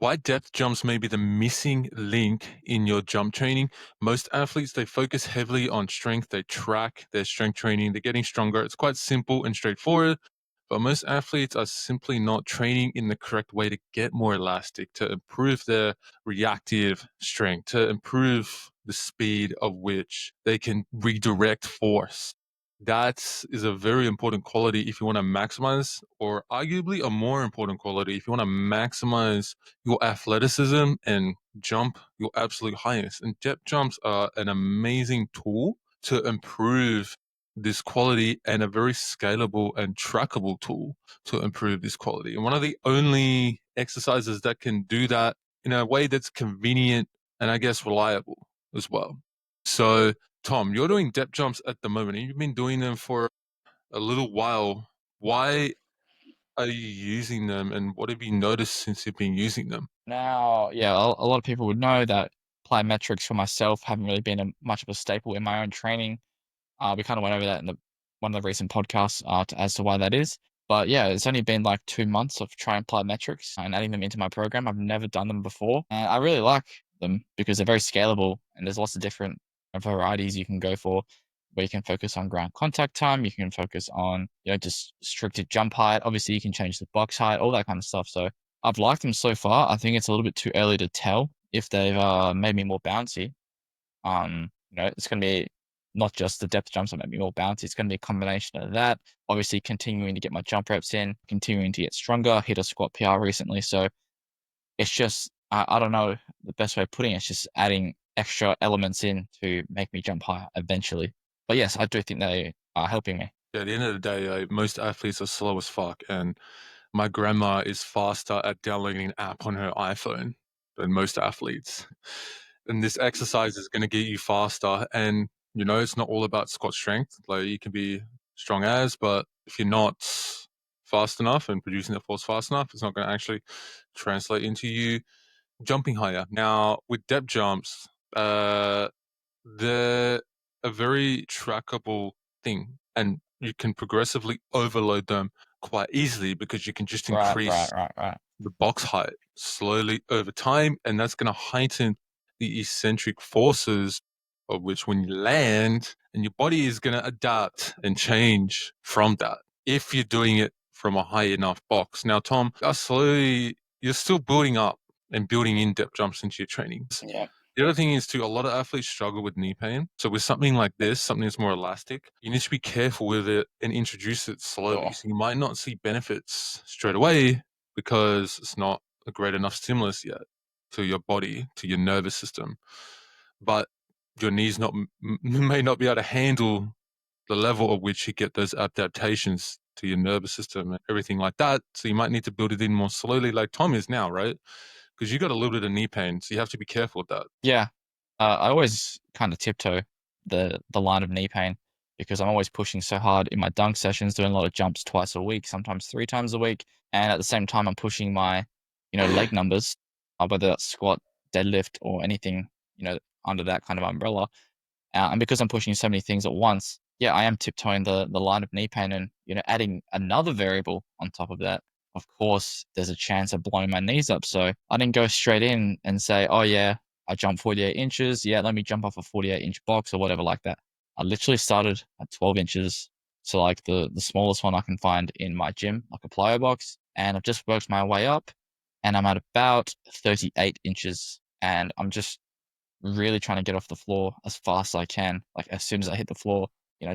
why depth jumps may be the missing link in your jump training. Most athletes, they focus heavily on strength. They track their strength training. They're getting stronger. It's quite simple and straightforward. But most athletes are simply not training in the correct way to get more elastic, to improve their reactive strength, to improve the speed of which they can redirect force. That is a very important quality if you want to maximize, or arguably a more important quality if you want to maximize your athleticism and jump your absolute highest. And depth jumps are an amazing tool to improve this quality, and a very scalable and trackable tool to improve this quality. And one of the only exercises that can do that in a way that's convenient and I guess reliable as well. So, Tom, you're doing depth jumps at the moment, and you've been doing them for a little while. Why are you using them, and what have you noticed since you've been using them? Now, yeah, a lot of people would know that plyometrics for myself haven't really been much of a staple in my own training. We kind of went over that in one of the recent podcasts as to why that is. But yeah, it's only been like 2 months of trying plyometrics and adding them into my program. I've never done them before, and I really like them because they're very scalable and there's lots of different varieties you can go for. Where you can focus on ground contact time, you can focus on just restricted jump height. Obviously, you can change the box height, all that kind of stuff. So I've liked them so far. I think it's a little bit too early to tell if they've made me more bouncy. It's going to be not just the depth jumps that make me more bouncy. It's going to be a combination of that. Obviously, continuing to get my jump reps in, continuing to get stronger. I hit a squat PR recently, so it's just I don't know the best way of putting it. It's just adding extra elements in to make me jump higher eventually. But yes, I do think they are helping me. Yeah, at the end of the day, most athletes are slow as fuck, and my grandma is faster at downloading an app on her iPhone than most athletes. And this exercise is going to get you faster. And, it's not all about squat strength. Like, you can be strong as, but if you're not fast enough and producing the force fast enough, it's not going to actually translate into you jumping higher. Now, with depth jumps, they're a very trackable thing, and you can progressively overload them quite easily because you can just Right, right, increase right, right. the box height slowly over time, and that's going to heighten the eccentric forces of which when you land, and your body is going to adapt and change from that if you're doing it from a high enough box. Now, Tom, you're still building up and building in depth jumps into your training. Yeah. The other thing is too, a lot of athletes struggle with knee pain. So with something like this, something that's more elastic, you need to be careful with it and introduce it slowly. Sure. So you might not see benefits straight away because it's not a great enough stimulus yet to your body, to your nervous system. But your knees may not be able to handle the level at which you get those adaptations to your nervous system and everything like that. So you might need to build it in more slowly, like Tom is now, right? Because you got a little bit of knee pain, so you have to be careful with that. Yeah. I always kind of tiptoe the line of knee pain because I'm always pushing so hard in my dunk sessions, doing a lot of jumps twice a week, sometimes 3 times a week. And at the same time, I'm pushing my, leg numbers, whether that's squat, deadlift, or anything, under that kind of umbrella. And because I'm pushing so many things at once, yeah, I am tiptoeing the line of knee pain and, adding another variable on top of that. Of course, there's a chance of blowing my knees up. So I didn't go straight in and say, oh, yeah, I jumped 48 inches. Yeah, let me jump off a 48-inch box or whatever like that. I literally started at 12 inches. So like the smallest one I can find in my gym, like a plyo box. And I've just worked my way up and I'm at about 38 inches. And I'm just really trying to get off the floor as fast as I can. Like as soon as I hit the floor,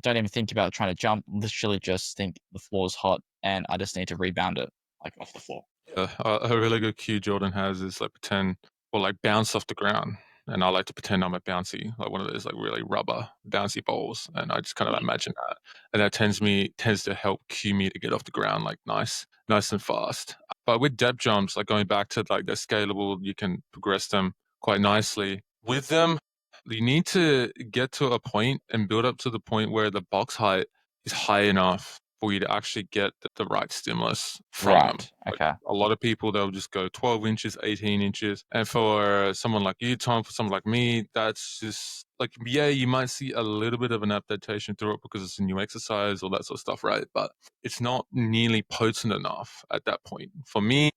don't even think about trying to jump. Literally just think the floor is hot and I just need to rebound it like off the floor. A really good cue Jordan has is like pretend or like bounce off the ground. And I like to pretend I'm a bouncy, like one of those like really rubber bouncy balls. And I just kind of imagine that. And that tends to help cue me to get off the ground like nice and fast. But with depth jumps, like going back to like they're scalable, you can progress them quite nicely. With them, you need to get to a point and build up to the point where the box height is high enough for you to actually get the right stimulus from them. Right. Okay. A lot of people, they'll just go 12 inches, 18 inches. And for someone like you, Tom, for someone like me, that's just like, yeah, you might see a little bit of an adaptation through it because it's a new exercise, all that sort of stuff, right? But it's not nearly potent enough at that point. For me,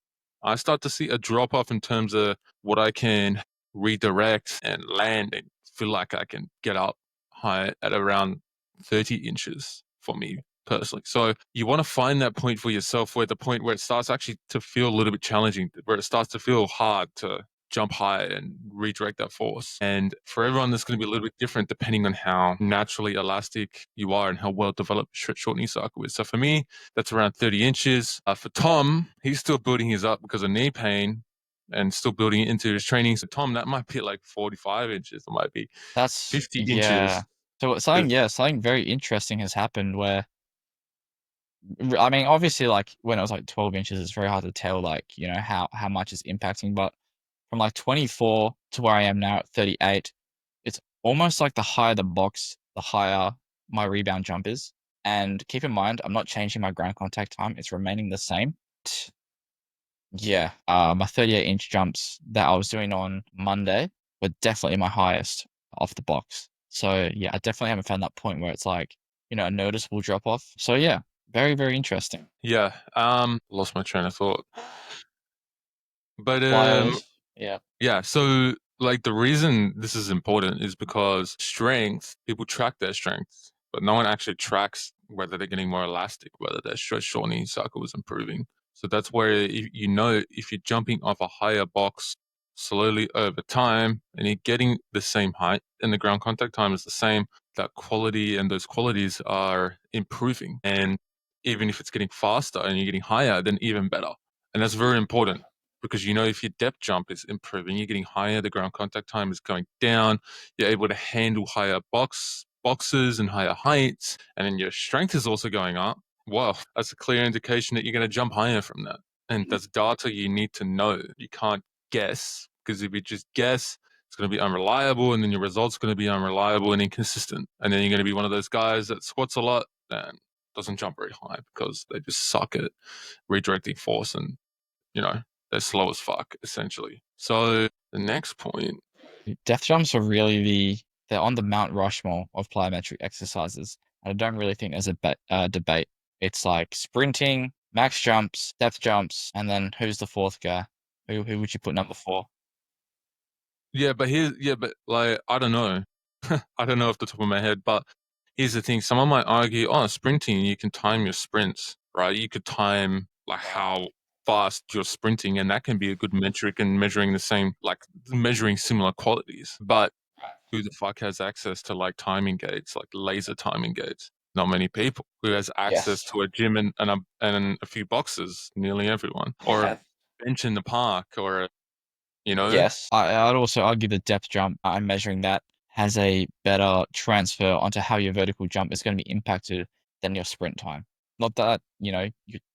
I start to see a drop off in terms of what I can redirect and land and feel like I can get up high at around 30 inches for me personally. So you want to find that point for yourself where the point where it starts actually to feel a little bit challenging, where it starts to feel hard to jump high and redirect that force. And for everyone, that's going to be a little bit different depending on how naturally elastic you are and how well developed your shortening cycle is. So for me, that's around 30 inches. For Tom, he's still building his up because of knee pain and still building it into his training. So Tom, that might be like 45 inches. It might be That's 50 inches. yeah. So something very interesting has happened where I mean, obviously, like when it was like 12 inches, it's very hard to tell, like, how much is impacting. But from like 24 to where I am now at 38, it's almost like the higher the box, the higher my rebound jump is. And keep in mind, I'm not changing my ground contact time, it's remaining the same. Yeah, my 38-inch jumps that I was doing on Monday were definitely my highest off the box. So yeah, I definitely haven't found that point where it's like, a noticeable drop off. So yeah, very, very interesting. Yeah. Lost my train of thought. But Flyers, yeah. yeah, so like the reason this is important is because strength, people track their strengths, but no one actually tracks whether they're getting more elastic, whether their stretch shortening cycle is improving. So that's where you know if you're jumping off a higher box slowly over time and you're getting the same height and the ground contact time is the same, that quality and those qualities are improving. And even if it's getting faster and you're getting higher, then even better. And that's very important because if your depth jump is improving, you're getting higher, the ground contact time is going down, you're able to handle higher boxes and higher heights, and then your strength is also going up. Well, that's a clear indication that you're going to jump higher from that. And that's data you need to know. You can't guess because if you just guess, it's going to be unreliable, and then your results are going to be unreliable and inconsistent. And then you're going to be one of those guys that squats a lot and doesn't jump very high because they just suck at redirecting force and you know, they're slow as fuck, essentially. So the next point, Death jumps are really they're on the Mount Rushmore of plyometric exercises. I don't really think there's a debate. It's like sprinting, max jumps, depth jumps, and then who's the fourth guy? Who would you put number four? but like, I don't know. I don't know off the top of my head, but here's the thing. Someone might argue, oh, sprinting, you can time your sprints, right? You could time like how fast you're sprinting, and that can be a good metric in measuring the same, like measuring similar qualities. But who the fuck has access to like timing gates, like laser timing gates? Not many people. Who has access Yes. to a gym and a few boxes? Nearly everyone. Or a bench in the park, or you know, Yes. I'd also argue the depth jump, I'm measuring that, has a better transfer onto how your vertical jump is going to be impacted than your sprint time. Not that, you're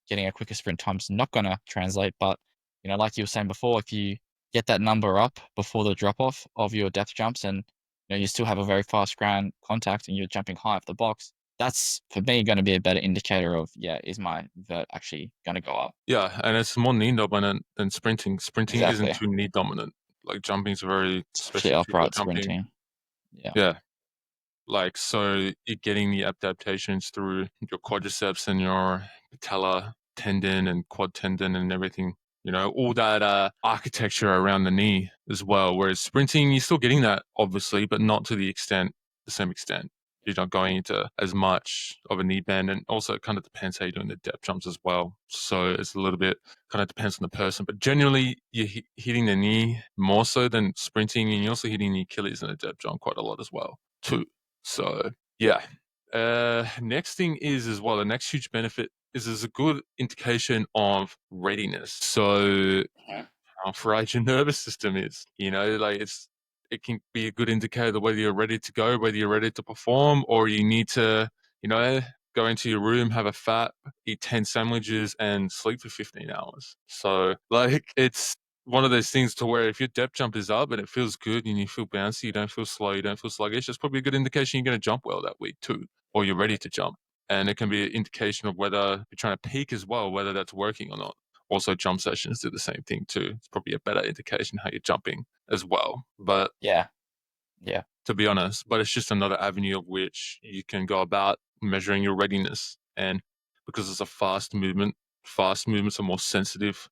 getting a quicker sprint time is not going to translate, but, like you were saying before, if you get that number up before the drop off of your depth jumps and, you still have a very fast ground contact and you're jumping high off the box, that's for me going to be a better indicator of, yeah, is my vert actually going to go up? yeah, and it's more knee dominant than sprinting. Sprinting isn't Exactly. too knee dominant. Like jumping's very, Especially especially people upright jumping. sprinting. Yeah. Yeah, like so you're getting the adaptations through your quadriceps and your patella tendon and quad tendon and everything. All that architecture around the knee as well. Whereas sprinting, you're still getting that obviously, but not to the same extent. You're not going into as much of a knee bend, and also it kind of depends how you're doing the depth jumps as well. So it's a little bit kind of depends on the person, but generally you're hitting the knee more so than sprinting, and you're also hitting the Achilles in a depth jump quite a lot as well too. So yeah. Next thing is as well, the next huge benefit is a good indication of readiness. So how fried your nervous system is, like it can be a good indicator whether you're ready to go, whether you're ready to perform, or you need to, you know, go into your room, have a fat, eat 10 sandwiches and sleep for 15 hours. So like it's one of those things to where if your depth jump is up and it feels good and you feel bouncy, you don't feel slow, you don't feel sluggish, it's probably a good indication you're going to jump well that week too, or you're ready to jump. And it can be an indication of whether you're trying to peak as well, whether that's working or not. Also, jump sessions do the same thing too. It's probably a better indication how you're jumping as well. But Yeah. Yeah. to be honest, but it's just another avenue of which you can go about measuring your readiness. And because it's a fast movements are more sensitive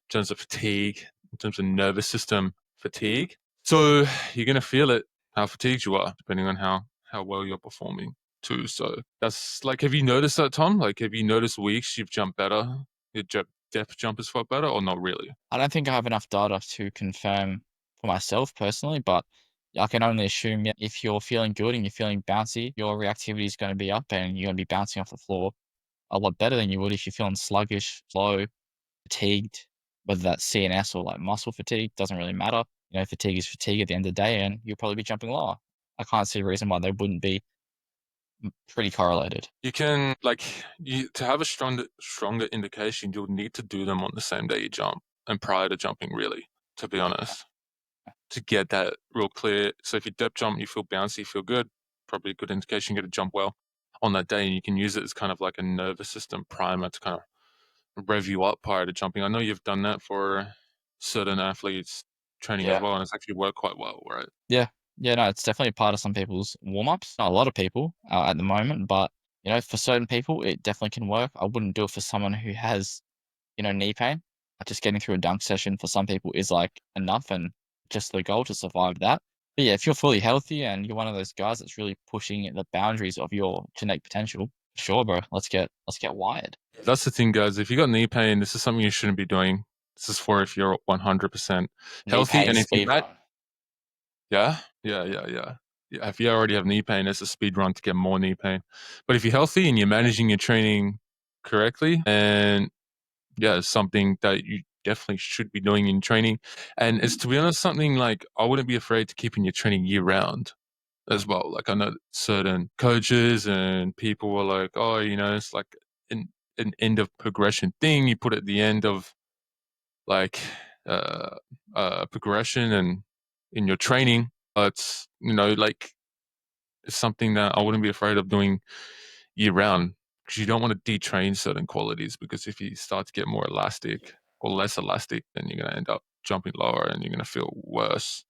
in terms of fatigue, in terms of nervous system fatigue. So you're gonna feel it how fatigued you are, depending on how well you're performing too. So that's like, have you noticed that, Tom? Like, have you noticed weeks you've jumped better? Your depth jump has felt better, or not really? I don't think I have enough data to confirm for myself personally, but I can only assume, yeah, if you're feeling good and you're feeling bouncy, your reactivity is going to be up and you're going to be bouncing off the floor a lot better than you would if you're feeling sluggish, slow, fatigued, whether that's CNS or like muscle fatigue, doesn't really matter. You know, fatigue is fatigue at the end of the day, and you'll probably be jumping lower. I can't see a reason why they wouldn't be pretty correlated. You can, like, you to have a stronger indication, you'll need to do them on the same day you jump and prior to jumping, really, to be honest, to get that real clear. So if you depth jump, you feel bouncy, you feel good, probably a good indication you get to jump well on that day, and you can use it as kind of like a nervous system primer to kind of rev you up prior to jumping. I know you've done that for certain athletes training as Yeah. well, and it's actually worked quite well, right? Yeah. Yeah, no, it's definitely a part of some people's warm-ups. Not a lot of people at the moment, but you know, for certain people, it definitely can work. I wouldn't do it for someone who has, you know, knee pain. Just getting through a dunk session for some people is like enough and just the goal to survive that. But yeah, if you're fully healthy and you're one of those guys that's really pushing the boundaries of your genetic potential, sure, bro, let's get wired. That's the thing, guys. If you got knee pain, this is something you shouldn't be doing. This is for if you're 100% Knee healthy, pain and if you're speed not, run. yeah, yeah. If you already have knee pain, it's a speed run to get more knee pain. But if you're healthy and you're managing your training correctly, and yeah, it's something that you definitely should be doing in training. And it's, to be honest, something like I wouldn't be afraid to keep in your training year round as well. Like I know certain coaches and people were like, oh, it's like an an end of progression thing. You put at the end of like uh progression and in your training. But like it's something that I wouldn't be afraid of doing year round, because you don't want to detrain certain qualities, because if you start to get more elastic or less elastic, then you're going to end up jumping lower and you're going to feel worse.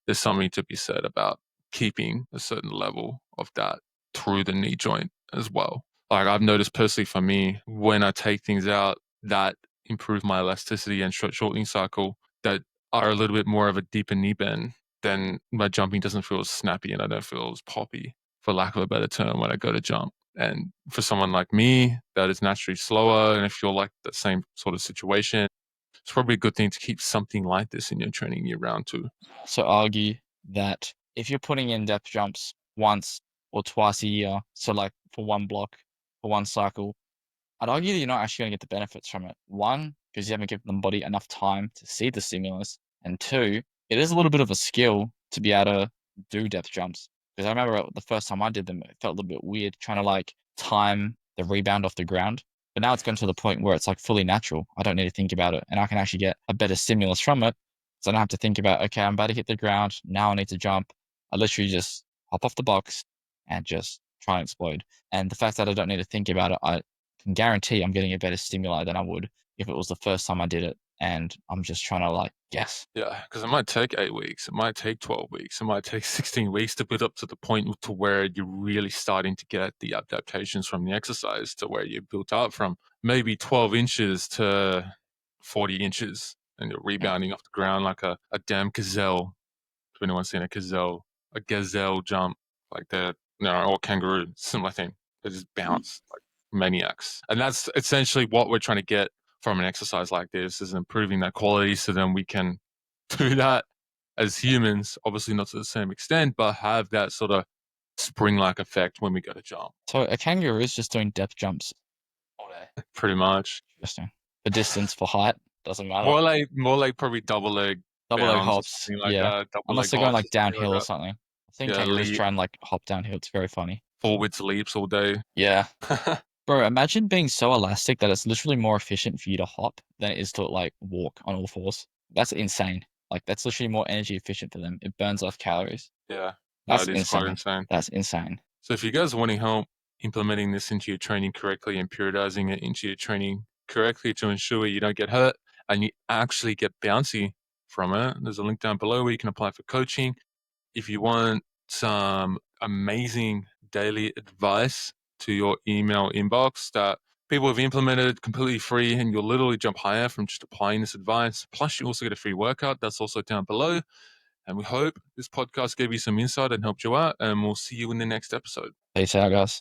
There's something to be said about keeping a certain level of that through the knee joint as well. Like I've noticed personally for me, when I take things out that improve my elasticity and shortening cycle, that are a little bit more of a deeper knee bend, then my jumping doesn't feel as snappy and I don't feel as poppy, for lack of a better term, when I go to jump. And for someone like me that is naturally slower, and if you're like the same sort of situation, it's probably a good thing to keep something like this in your training year round too. So argue that if you're putting in depth jumps once or twice a year, so like for one block, for one cycle, I'd argue that you're not actually going to get the benefits from it. One, because you haven't given the body enough time to see the stimulus. And two, it is a little bit of a skill to be able to do depth jumps. Because I remember the first time I did them, it felt a little bit weird trying to like time the rebound off the ground. But now it's gotten to the point where it's like fully natural. I don't need to think about it. And I can actually get a better stimulus from it. So I don't have to think about, okay, I'm about to hit the ground. Now I need to jump. I literally just hop off the box and just try and explode. And the fact that I don't need to think about it, I can guarantee I'm getting a better stimuli than I would if it was the first time I did it and I'm just trying to like guess. Yeah, because it might take 8 weeks, it might take 12 weeks, it might take 16 weeks to build up to the point to where you're really starting to get the adaptations from the exercise, to where you built up from maybe 12 inches to 40 inches and you're Mm. rebounding off the ground like a damn gazelle. If anyone's seen a gazelle jump, like that, or kangaroo, similar thing. They just bounce like maniacs. And that's essentially what we're trying to get from an exercise like this, is improving that quality, so then we can do that as humans, obviously not to the same extent, but have that sort of spring-like effect when we go to jump. So a kangaroo is just doing depth jumps all day. Pretty much. Interesting. For distance, for height, doesn't matter. More like probably double leg Double leg bounds or hops, something like yeah. that. Double leg Unless they're going hops like or something like downhill or that. something. I've seen Yeah, kangaroos leap try and like hop downhill. It's very funny. forwards leaps all day. Yeah. Bro, imagine being so elastic that it's literally more efficient for you to hop than it is to like walk on all fours. That's insane. Like that's literally more energy efficient for them. It burns off calories. Yeah, no, That's it is quite insane. insane. That's insane. So if you guys are wanting help implementing this into your training correctly and periodizing it into your training correctly to ensure you don't get hurt and you actually get bouncy from it, there's a link down below where you can apply for coaching. If you want some amazing daily advice to your email inbox that people have implemented completely free, and you'll literally jump higher from just applying this advice. Plus, you also get a free workout that's also down below. And we hope this podcast gave you some insight and helped you out. And we'll see you in the next episode. Peace out, guys.